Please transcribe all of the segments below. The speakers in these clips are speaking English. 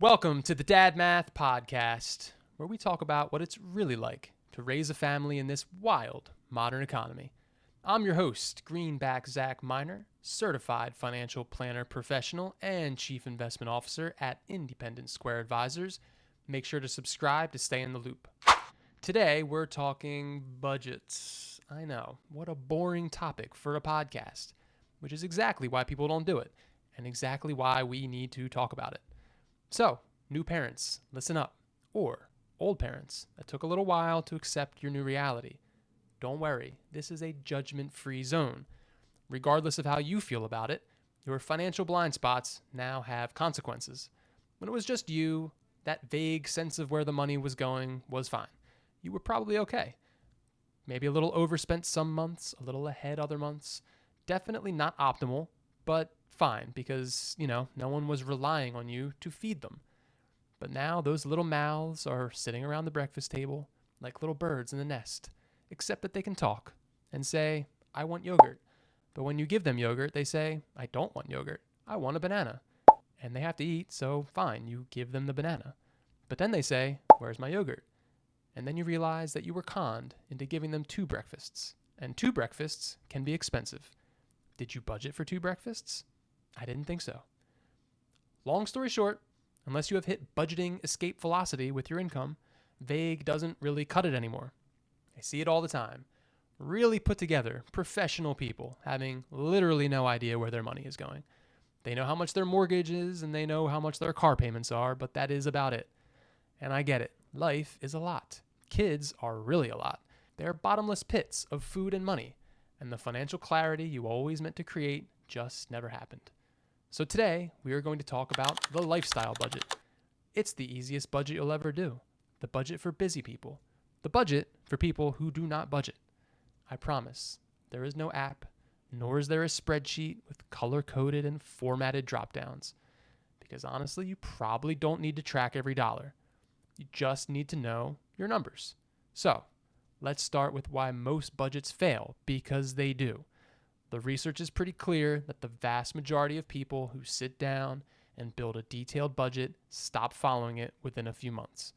Welcome to the Dad Math Podcast, where we talk about what it's really like to raise a family in this wild modern economy. I'm your host, Greenback Zach Mineur, certified financial planner professional and chief investment officer at Independent Square Advisors. Make sure to subscribe to stay in the loop. Today, we're talking budgets. I know, what a boring topic for a podcast, which is exactly why people don't do it, and exactly why we need to talk about it. So, new parents, listen up. Or old parents that took a little while to accept your new reality. Don't worry, this is a judgment-free zone. Regardless of how you feel about it, your financial blind spots now have consequences. When it was just you, that vague sense of where the money was going was fine. You were probably okay. Maybe a little overspent some months, a little ahead other months. Definitely not optimal, but fine, because, no one was relying on you to feed them. But now those little mouths are sitting around the breakfast table like little birds in the nest, except that they can talk and say, I want yogurt. But when you give them yogurt, they say, I don't want yogurt. I want a banana. And they have to eat, so fine, you give them the banana. But then they say, where's my yogurt? And then you realize that you were conned into giving them 2 breakfasts. And 2 breakfasts can be expensive. Did you budget for 2 breakfasts? I didn't think so. Long story short, unless you have hit budgeting escape velocity with your income, vague doesn't really cut it anymore. I see it all the time. Really put together, professional people having literally no idea where their money is going. They know how much their mortgage is and they know how much their car payments are, but that is about it. And I get it. Life is a lot. Kids are really a lot. They're bottomless pits of food and money, and the financial clarity you always meant to create just never happened. So today, we are going to talk about the lifestyle budget. It's the easiest budget you'll ever do. The budget for busy people. The budget for people who do not budget. I promise, there is no app, nor is there a spreadsheet with color-coded and formatted drop-downs. Because honestly, you probably don't need to track every dollar. You just need to know your numbers. So, let's start with why most budgets fail, because they do. The research is pretty clear that the vast majority of people who sit down and build a detailed budget stop following it within a few months.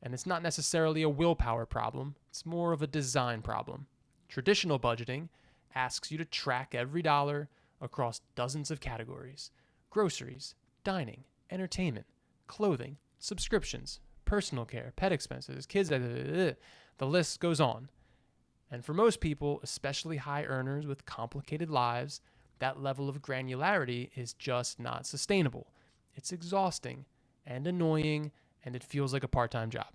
And it's not necessarily a willpower problem, it's more of a design problem. Traditional budgeting asks you to track every dollar across dozens of categories: groceries, dining, entertainment, clothing, subscriptions, personal care, pet expenses, kids, the list goes on. And for most people, especially high earners with complicated lives, that level of granularity is just not sustainable. It's exhausting and annoying, and it feels like a part-time job.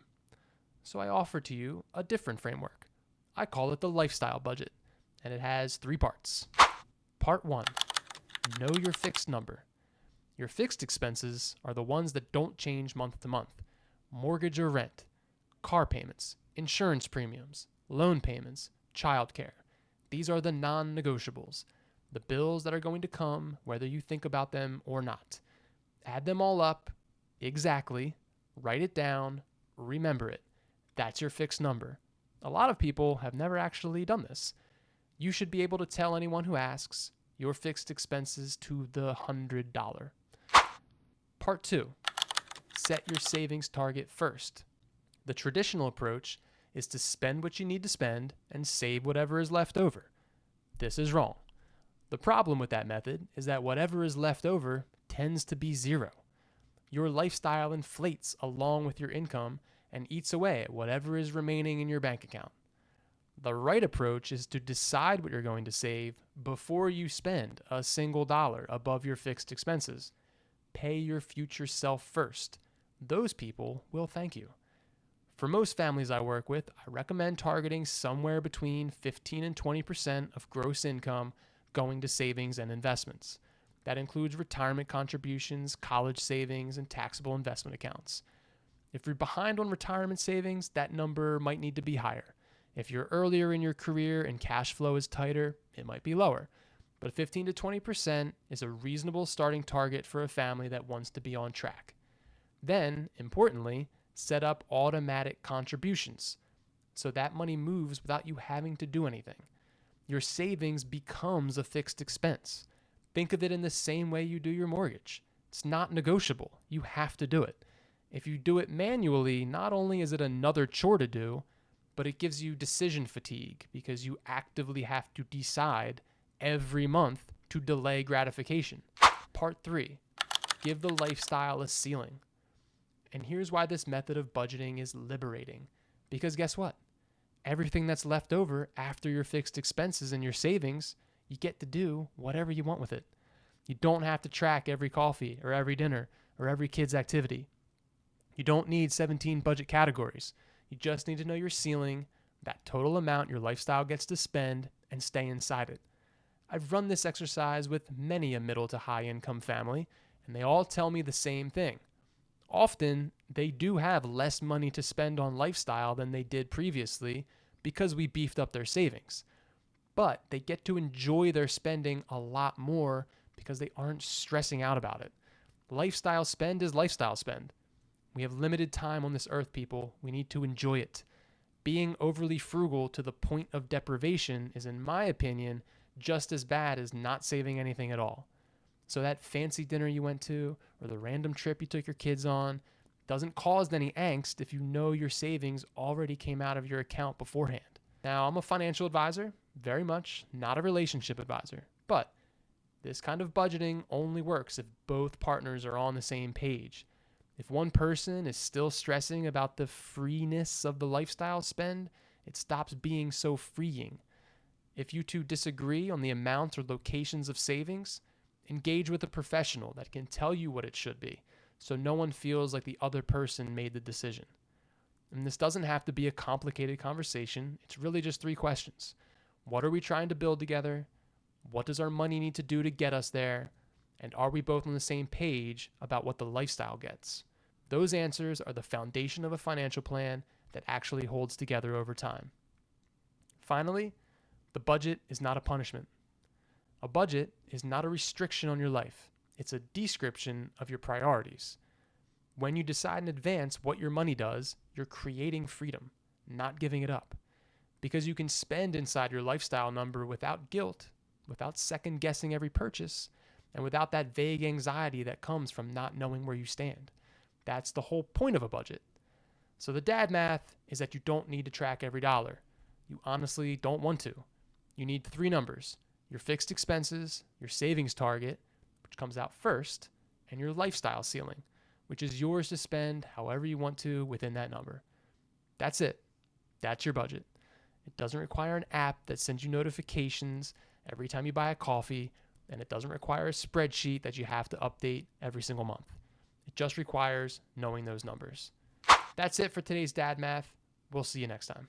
So I offer to you a different framework. I call it the lifestyle budget, and it has 3 parts. Part 1, know your fixed number. Your fixed expenses are the ones that don't change month to month. Mortgage or rent, car payments, insurance premiums, loan payments, childcare. These are the non-negotiables, the bills that are going to come whether you think about them or not. Add them all up, exactly, write it down, remember it. That's your fixed number. A lot of people have never actually done this. You should be able to tell anyone who asks your fixed expenses to the $100. Part 2, set your savings target first. The traditional approach is to spend what you need to spend and save whatever is left over. This is wrong. The problem with that method is that whatever is left over tends to be zero. Your lifestyle inflates along with your income and eats away at whatever is remaining in your bank account. The right approach is to decide what you're going to save before you spend a single dollar above your fixed expenses. Pay your future self first. Those people will thank you. For most families I work with, I recommend targeting somewhere between 15 and 20% of gross income going to savings and investments. That includes retirement contributions, college savings, and taxable investment accounts. If you're behind on retirement savings, that number might need to be higher. If you're earlier in your career and cash flow is tighter, it might be lower. But 15 to 20% is a reasonable starting target for a family that wants to be on track. Then, importantly, set up automatic contributions so that money moves without you having to do anything. Your savings becomes a fixed expense. Think of it in the same way you do your mortgage. It's not negotiable. You have to do it. If you do it manually, not only is it another chore to do, but it gives you decision fatigue because you actively have to decide every month to delay gratification. Part 3, give the lifestyle a ceiling. And here's why this method of budgeting is liberating. Because guess what? Everything that's left over after your fixed expenses and your savings, you get to do whatever you want with it. You don't have to track every coffee or every dinner or every kid's activity. You don't need 17 budget categories. You just need to know your ceiling, that total amount your lifestyle gets to spend, and stay inside it. I've run this exercise with many a middle to high income family, and they all tell me the same thing. Often, they do have less money to spend on lifestyle than they did previously because we beefed up their savings. But they get to enjoy their spending a lot more because they aren't stressing out about it. Lifestyle spend is lifestyle spend. We have limited time on this earth, people. We need to enjoy it. Being overly frugal to the point of deprivation is, in my opinion, just as bad as not saving anything at all. So that fancy dinner you went to or the random trip you took your kids on doesn't cause any angst if you know your savings already came out of your account beforehand. Now, I'm a financial advisor, very much not a relationship advisor, but this kind of budgeting only works if both partners are on the same page. If one person is still stressing about the freeness of the lifestyle spend, it stops being so freeing. If you two disagree on the amount or locations of savings, engage with a professional that can tell you what it should be, so no one feels like the other person made the decision. And this doesn't have to be a complicated conversation. It's really just 3 questions. What are we trying to build together? What does our money need to do to get us there? And are we both on the same page about what the lifestyle gets? Those answers are the foundation of a financial plan that actually holds together over time. Finally, the budget is not a punishment. A budget is not a restriction on your life. It's a description of your priorities. When you decide in advance what your money does, you're creating freedom, not giving it up. Because you can spend inside your lifestyle number without guilt, without second guessing every purchase, and without that vague anxiety that comes from not knowing where you stand. That's the whole point of a budget. So the dad math is that you don't need to track every dollar. You honestly don't want to. You need 3 numbers: your fixed expenses, your savings target, which comes out first, and your lifestyle ceiling, which is yours to spend however you want to within that number. That's it. That's your budget. It doesn't require an app that sends you notifications every time you buy a coffee, and it doesn't require a spreadsheet that you have to update every single month. It just requires knowing those numbers. That's it for today's Dad Math. We'll see you next time.